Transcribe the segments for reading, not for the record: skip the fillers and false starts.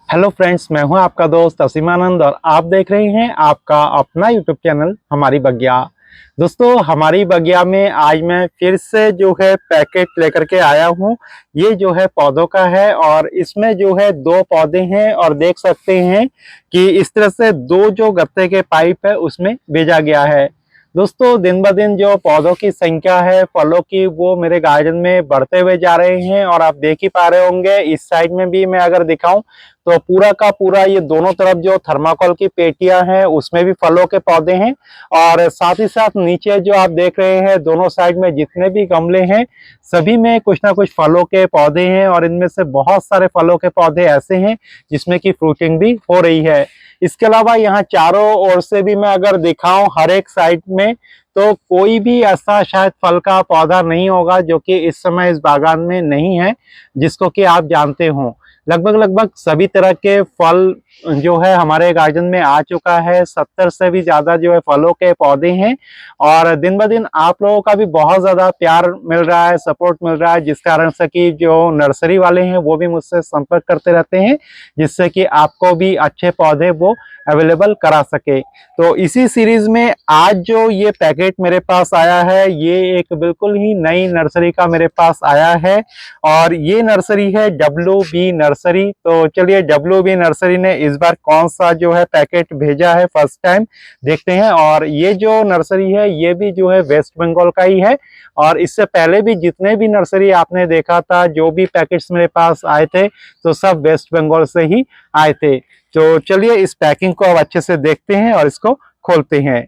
Hello friends, मैं हूं आपका दोस्त असीमानंद और आप देख रहे हैं आपका अपना यूट्यूब चैनल हमारी बगिया। दोस्तों, हमारी बगिया में आज मैं फिर से जो है पैकेट लेकर के आया हूं। ये जो है पौधों का है और इसमें जो है दो पौधे हैं और देख सकते हैं कि इस तरह से दो जो गत्ते के पाइप है उसमें भेजा गया है। दोस्तों, दिन ब दिन जो पौधों की संख्या है फलों की वो मेरे गार्डन में बढ़ते हुए जा रहे हैं और आप देख ही पा रहे होंगे। इस साइड में भी मैं अगर दिखाऊं तो पूरा का पूरा ये दोनों तरफ जो थर्माकोल की पेटियां हैं उसमें भी फलों के पौधे हैं और साथ ही साथ नीचे जो आप देख रहे हैं दोनों साइड में जितने भी गमले हैं सभी में कुछ ना कुछ फलों के पौधे हैं और इनमें से बहुत सारे फलों के पौधे ऐसे हैं जिसमें कि फ्रूटिंग भी हो रही है। इसके अलावा यहाँ चारों ओर से भी मैं अगर दिखाऊं हर एक साइड में तो कोई भी ऐसा शायद फल का पौधा नहीं होगा जो कि इस समय इस बागान में नहीं है जिसको कि आप जानते हो। लगभग सभी तरह के फल जो है हमारे गार्डन में आ चुका है। 70 से भी ज्यादा जो है फलों के पौधे हैं और दिन ब दिन आप लोगों का भी बहुत ज्यादा प्यार मिल रहा है, सपोर्ट मिल रहा है, जिस कारण से कि जो नर्सरी वाले हैं वो भी मुझसे संपर्क करते रहते हैं जिससे कि आपको भी अच्छे पौधे वो अवेलेबल करा सके। तो इसी सीरीज में आज जो ये पैकेट मेरे पास आया है ये एक बिल्कुल ही नई नर्सरी का मेरे पास आया है और ये नर्सरी है WB नर्सरी। तो चलिए WB नर्सरी ने इस बार कौन सा जो है पैकेट भेजा है फर्स्ट टाइम देखते हैं। और ये जो नर्सरी है ये भी जो है वेस्ट बंगाल का ही है और इससे पहले भी जितने भी नर्सरी आपने देखा था जो भी पैकेट्स मेरे पास आए थे तो सब वेस्ट बंगाल से ही आए थे। तो चलिए इस पैकिंग को अब अच्छे से देखते हैं और इसको खोलते हैं।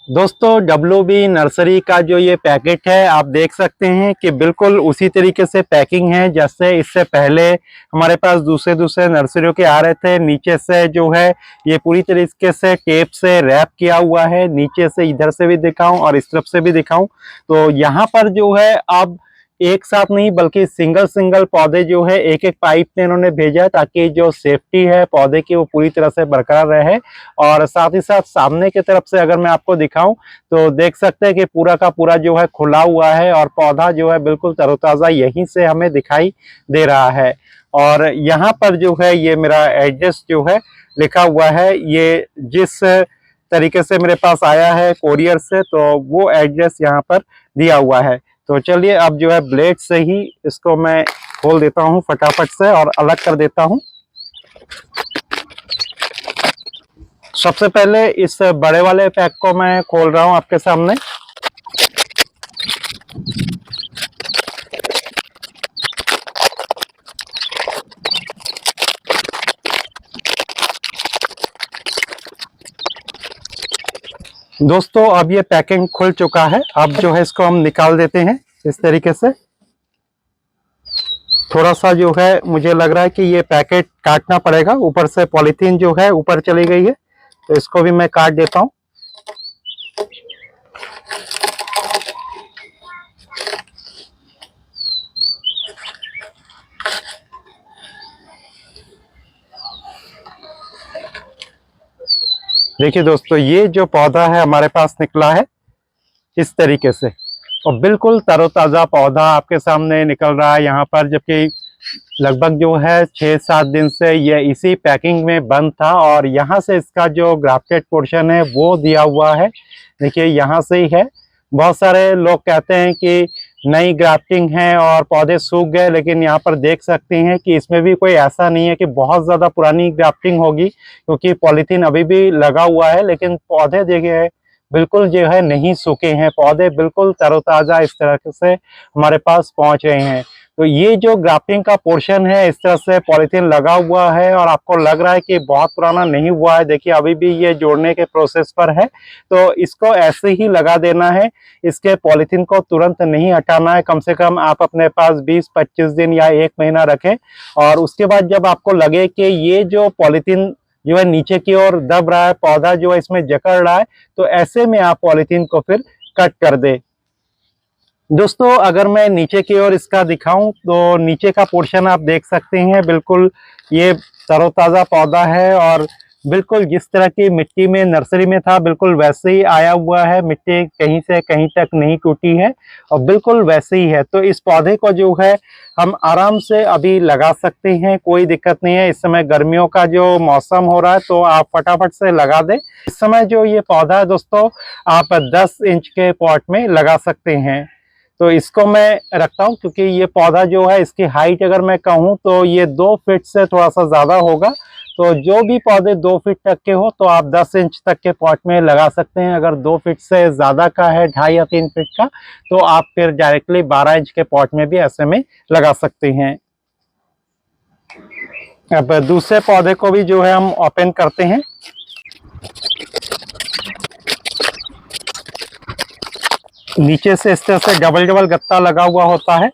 दोस्तों, WB नर्सरी का जो ये पैकेट है आप देख सकते हैं कि बिल्कुल उसी तरीके से पैकिंग है जैसे इससे पहले हमारे पास दूसरे नर्सरियों के आ रहे थे। नीचे से जो है ये पूरी तरीके से टेप से रैप किया हुआ है। नीचे से इधर से भी दिखाऊं और इस तरफ से भी दिखाऊं तो यहाँ पर जो है अब एक साथ नहीं बल्कि सिंगल पौधे जो है एक पाइप में इन्होंने भेजा है ताकि जो सेफ्टी है पौधे की वो पूरी तरह से बरकरार रहे। और साथ ही साथ सामने की तरफ से अगर मैं आपको दिखाऊं तो देख सकते हैं कि पूरा का पूरा जो है खुला हुआ है और पौधा जो है बिल्कुल तरोताजा यहीं से हमें दिखाई दे रहा है। और यहाँ पर जो है ये मेरा एड्रेस जो है लिखा हुआ है। ये जिस तरीके से मेरे पास आया है कोरियर से तो वो एड्रेस यहाँ पर दिया हुआ है। तो चलिए अब जो है ब्लेड से ही इसको मैं खोल देता हूँ फटाफट से और अलग कर देता हूँ। सबसे पहले इस बड़े वाले पैक को मैं खोल रहा हूँ आपके सामने। दोस्तों, अब ये पैकिंग खुल चुका है। अब जो है इसको हम निकाल देते हैं इस तरीके से। थोड़ा सा जो है मुझे लग रहा है कि ये पैकेट काटना पड़ेगा, ऊपर से पॉलीथीन जो है ऊपर चली गई है तो इसको भी मैं काट देता हूँ। देखिए दोस्तों, ये जो पौधा है हमारे पास निकला है इस तरीके से और बिल्कुल तरोताजा पौधा आपके सामने निकल रहा है यहाँ पर, जबकि लगभग जो है 6-7 दिन से ये इसी पैकिंग में बंद था और यहाँ से इसका जो ग्राफ्टेड पोर्शन है वो दिया हुआ है। देखिए यहाँ से ही है। बहुत सारे लोग कहते हैं कि नई ग्राफ्टिंग है और पौधे सूख गए, लेकिन यहाँ पर देख सकते हैं कि इसमें भी कोई ऐसा नहीं है कि बहुत ज़्यादा पुरानी ग्राफ्टिंग होगी क्योंकि पॉलीथीन अभी भी लगा हुआ है। लेकिन पौधे देखिए बिल्कुल जो है नहीं सूखे हैं, पौधे बिल्कुल तरोताज़ा इस तरह से हमारे पास पहुँच रहे हैं। तो ये जो ग्राफ्टिंग का पोर्शन है इस तरह से पॉलीथीन लगा हुआ है और आपको लग रहा है कि बहुत पुराना नहीं हुआ है। देखिए अभी भी ये जोड़ने के प्रोसेस पर है तो इसको ऐसे ही लगा देना है। इसके पॉलीथीन को तुरंत नहीं हटाना है। कम से कम आप अपने पास 20-25 दिन या 1 महीना रखें और उसके बाद जब आपको लगे कि ये जो पॉलीथीन जो है नीचे की ओर दब रहा है, पौधा जो है इसमें जकड़ रहा है, तो ऐसे में आप पॉलीथीन को फिर कट कर दे। दोस्तों, अगर मैं नीचे की ओर इसका दिखाऊं तो नीचे का पोर्शन आप देख सकते हैं बिल्कुल ये तरोताज़ा पौधा है और बिल्कुल जिस तरह की मिट्टी में नर्सरी में था बिल्कुल वैसे ही आया हुआ है। मिट्टी कहीं से कहीं तक नहीं टूटी है और बिल्कुल वैसे ही है। तो इस पौधे को जो है हम आराम से अभी लगा सकते हैं, कोई दिक्कत नहीं है। इस समय गर्मियों का जो मौसम हो रहा है तो आप फटाफट से लगा दें। इस समय जो ये पौधा है दोस्तों, आप 10 इंच के पॉट में लगा सकते हैं। तो इसको मैं रखता हूँ क्योंकि ये पौधा जो है इसकी हाइट अगर मैं कहूँ तो ये 2 फीट से थोड़ा सा ज़्यादा होगा। तो जो भी पौधे 2 फीट तक के हो तो आप 10 इंच तक के पॉट में लगा सकते हैं। अगर 2 फीट से ज़्यादा का है, 2.5 या 3 फीट का, तो आप फिर डायरेक्टली 12 इंच के पॉट में भी ऐसे में लगा सकते हैं। अब दूसरे पौधे को भी जो है हम ओपन करते हैं। नीचे से इस तरह से डबल डबल गत्ता लगा हुआ होता है।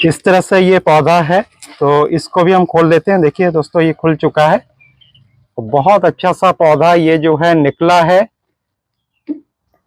इस तरह से ये पौधा है, तो इसको भी हम खोल देते हैं। देखिए दोस्तों, ये खुल चुका है। बहुत अच्छा सा पौधा ये जो है निकला है।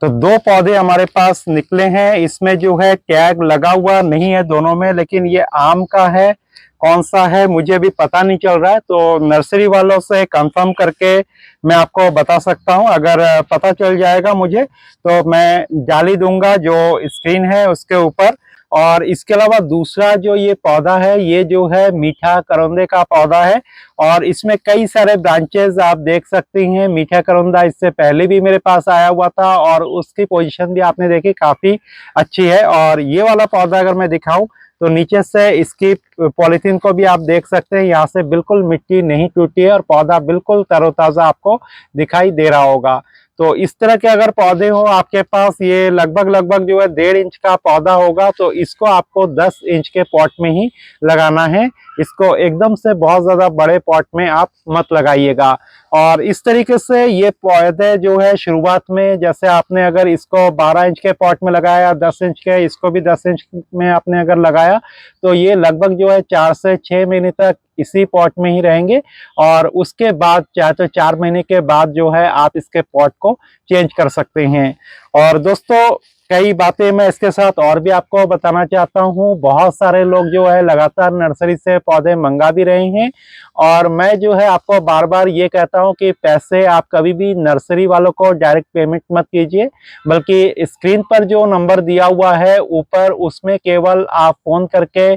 तो 2 पौधे हमारे पास निकले हैं। इसमें जो है टैग लगा हुआ नहीं है दोनों में, लेकिन ये आम का है, कौन सा है मुझे भी पता नहीं चल रहा है। तो नर्सरी वालों से कंफर्म करके मैं आपको बता सकता हूँ। अगर पता चल जाएगा मुझे तो मैं डाली दूंगा जो स्क्रीन है उसके ऊपर। और इसके अलावा दूसरा जो ये पौधा है, ये जो है मीठा करौंदे का पौधा है और इसमें कई सारे ब्रांचेस आप देख सकती हैं। मीठा करौंदा इससे पहले भी मेरे पास आया हुआ था और उसकी पोजीशन भी आपने देखी काफी अच्छी है। और ये वाला पौधा अगर मैं दिखाऊं तो नीचे से इसकी पॉलीथीन को भी आप देख सकते हैं। यहाँ से बिल्कुल मिट्टी नहीं टूटी है और पौधा बिल्कुल तरोताजा आपको दिखाई दे रहा होगा। तो इस तरह के अगर पौधे हो आपके पास, ये लगभग जो है 1.5 इंच का पौधा होगा, तो इसको आपको 10 इंच के पॉट में ही लगाना है। इसको एकदम से बहुत ज्यादा बड़े पॉट में आप मत लगाइएगा। और इस तरीके से ये पौधे जो है शुरुआत में, जैसे आपने अगर इसको 12 इंच के पॉट में लगाया, 10 इंच के, इसको भी 10 इंच में आपने अगर लगाया, तो ये लगभग जो है 4 से 6 महीने तक इसी पॉट में ही रहेंगे। और उसके बाद चाहे तो 4 महीने के बाद जो है आप इसके पॉट को चेंज कर सकते हैं। और दोस्तों, कई बातें मैं इसके साथ और भी आपको बताना चाहता हूँ। बहुत सारे लोग जो है लगातार नर्सरी से पौधे मंगा भी रहे हैं और मैं जो है आपको बार बार ये कहता हूँ कि पैसे आप कभी भी नर्सरी वालों को डायरेक्ट पेमेंट मत कीजिए, बल्कि स्क्रीन पर जो नंबर दिया हुआ है ऊपर, उसमें केवल आप फोन करके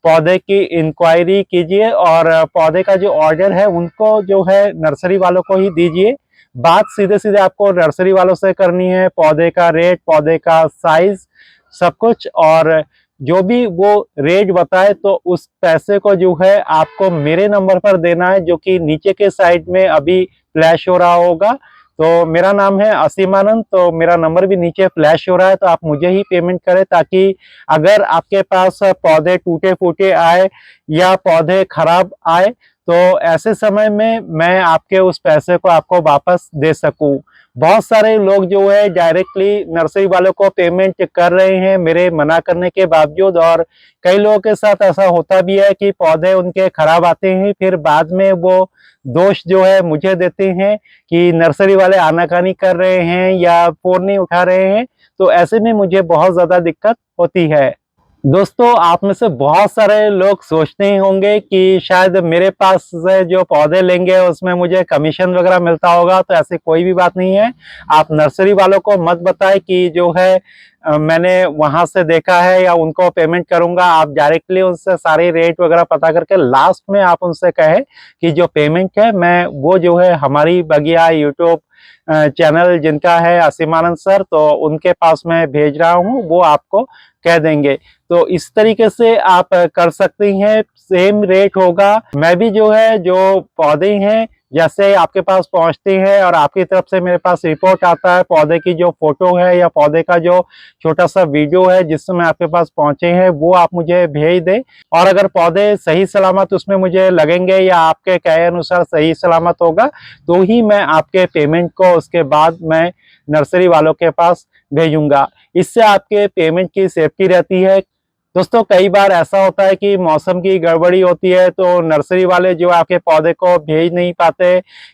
पौधे की इंक्वायरी कीजिए और पौधे का जो ऑर्डर है उनको जो है नर्सरी वालों को ही दीजिए। बात सीधे सीधे आपको नर्सरी वालों से करनी है। पौधे का रेट, पौधे का साइज, सब कुछ, और जो भी वो रेट बताए तो उस पैसे को जो है आपको मेरे नंबर पर देना है, जो कि नीचे के साइड में अभी फ्लैश हो रहा होगा। तो मेरा नाम है असीमानंद, तो मेरा नंबर भी नीचे फ्लैश हो रहा है। तो आप मुझे ही पेमेंट करें, ताकि अगर आपके पास पौधे टूटे फूटे आए या पौधे खराब आए तो ऐसे समय में मैं आपके उस पैसे को आपको वापस दे सकूं। बहुत सारे लोग जो है डायरेक्टली नर्सरी वालों को पेमेंट कर रहे हैं मेरे मना करने के बावजूद। और कई लोगों के साथ ऐसा होता भी है कि पौधे उनके खराब आते हैं, फिर बाद में वो दोष जो है मुझे देते हैं कि नर्सरी वाले आनाकानी कर रहे हैं या फोन नहीं उठा रहे हैं। तो ऐसे में मुझे बहुत ज्यादा दिक्कत होती है। दोस्तों, आप में से बहुत सारे लोग सोचते ही होंगे कि शायद मेरे पास से जो पौधे लेंगे उसमें मुझे कमीशन वगैरह मिलता होगा। तो ऐसी कोई भी बात नहीं है। आप नर्सरी वालों को मत बताएं कि जो है मैंने वहां से देखा है या उनको पेमेंट करूंगा। आप डायरेक्टली उनसे सारे रेट वगैरह पता करके लास्ट में आप उनसे कहें कि जो पेमेंट है मैं वो जो है हमारी बगिया यूट्यूब चैनल जिनका है असीमानंद सर, तो उनके पास मैं भेज रहा हूँ, वो आपको कह देंगे। तो इस तरीके से आप कर सकती हैं, सेम रेट होगा। मैं भी जो है जो पौधे हैं जैसे आपके पास पहुंचते हैं और आपकी तरफ से मेरे पास रिपोर्ट आता है, पौधे की जो फोटो है या पौधे का जो छोटा सा वीडियो है जिस समय आपके पास पहुंचे हैं, वो आप मुझे भेज दें। और अगर पौधे सही सलामत उसमें मुझे लगेंगे या आपके कहे अनुसार सही सलामत होगा, तो ही मैं आपके पेमेंट को उसके बाद मैं नर्सरी वालों के पास भेजूंगा। इससे आपके पेमेंट की सेफ्टी रहती है। दोस्तों कई बार ऐसा होता है कि मौसम की गड़बड़ी होती है तो नर्सरी वाले जो आपके पौधे को भेज नहीं पाते,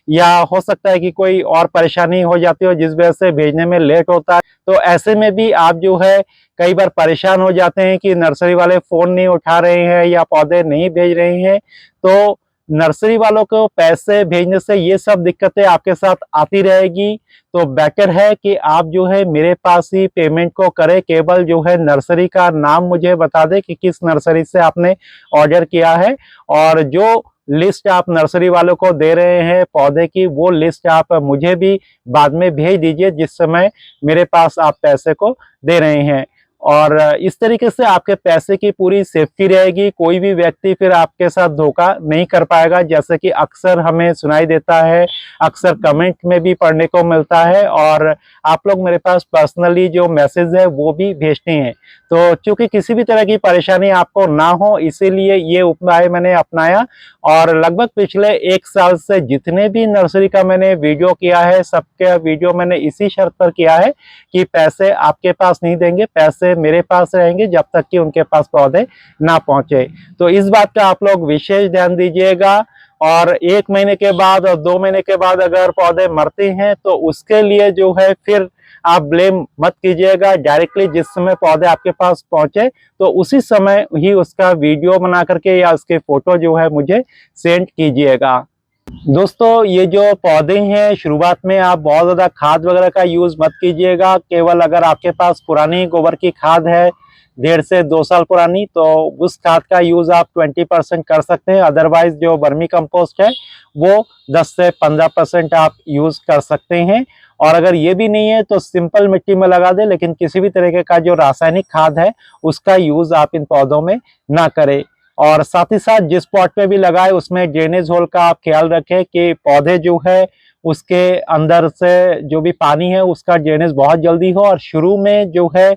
या हो सकता है कि कोई और परेशानी हो जाती हो जिस वजह से भेजने में लेट होता है। तो ऐसे में भी आप जो है कई बार परेशान हो जाते हैं कि नर्सरी वाले फ़ोन नहीं उठा रहे हैं या पौधे नहीं भेज रहे हैं। तो नर्सरी वालों को पैसे भेजने से ये सब दिक्कतें आपके साथ आती रहेगी। तो बेटर है कि आप जो है मेरे पास ही पेमेंट को करें। केवल जो है नर्सरी का नाम मुझे बता दें कि किस नर्सरी से आपने ऑर्डर किया है, और जो लिस्ट आप नर्सरी वालों को दे रहे हैं पौधे की, वो लिस्ट आप मुझे भी बाद में भेज दीजिए जिस समय मेरे पास आप पैसे को दे रहे हैं। और इस तरीके से आपके पैसे की पूरी सेफ्टी रहेगी। कोई भी व्यक्ति फिर आपके साथ धोखा नहीं कर पाएगा, जैसे कि अक्सर हमें सुनाई देता है, अक्सर कमेंट में भी पढ़ने को मिलता है, और आप लोग मेरे पास पर्सनली जो मैसेज है वो भी भेजते हैं। तो चूंकि किसी भी तरह की परेशानी आपको ना हो, इसीलिए ये उपाय मैंने अपनाया। और लगभग पिछले 1 साल से जितने भी नर्सरी का मैंने वीडियो किया है, सबके वीडियो मैंने इसी शर्त पर किया है कि पैसे आपके पास नहीं देंगे, पैसे मेरे पास रहेंगे जब तक कि उनके पास पौधे ना पहुंचे। तो इस बात का आप लोग विशेष ध्यान दीजिएगा। और 1 महीने के बाद और 2 महीने के बाद अगर पौधे मरते हैं तो उसके लिए जो है फिर आप ब्लेम मत कीजिएगा। डायरेक्टली जिस समय पौधे आपके पास पहुंचे तो उसी समय ही उसका वीडियो बना करके या उसके फोटो जो है मुझे सेंड कीजिएगा। दोस्तों ये जो पौधे हैं, शुरुआत में आप बहुत ज़्यादा खाद वगैरह का यूज़ मत कीजिएगा। केवल अगर आपके पास पुरानी गोबर की खाद है 1.5 से 2 साल पुरानी, तो उस खाद का यूज़ आप 20% कर सकते हैं। अदरवाइज जो वर्मी कंपोस्ट है वो 10 से 15% आप यूज़ कर सकते हैं। और अगर ये भी नहीं है तो सिंपल मिट्टी में लगा दें, लेकिन किसी भी तरीके का जो रासायनिक खाद है उसका यूज़ आप इन पौधों में ना करें। और साथ ही साथ जिस पॉट पे भी लगाए उसमें ड्रेनेज होल का आप ख्याल रखें कि पौधे जो है उसके अंदर से जो भी पानी है उसका ड्रेनेज बहुत जल्दी हो। और शुरू में जो है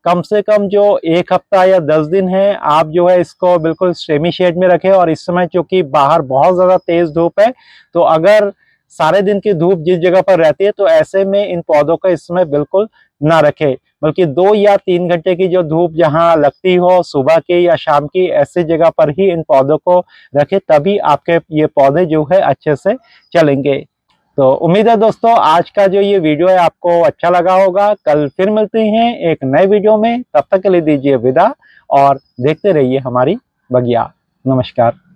कम से कम जो 1 हफ्ता या 10 दिन है आप जो है इसको बिल्कुल सेमी शेड में रखें। और इस समय चूंकि बाहर बहुत ज़्यादा तेज धूप है, तो अगर सारे दिन की धूप जिस जगह पर रहती है तो ऐसे में इन पौधों को इस समय बिल्कुल ना रखें, बल्कि 2 या 3 घंटे की जो धूप जहां लगती हो सुबह की या शाम की, ऐसी जगह पर ही इन पौधों को रखें, तभी आपके ये पौधे जो है अच्छे से चलेंगे। तो उम्मीद है दोस्तों आज का जो ये वीडियो है आपको अच्छा लगा होगा। कल फिर मिलते हैं एक नए वीडियो में, तब तक के लिए दीजिए विदा और देखते रहिए हमारी बगिया। नमस्कार।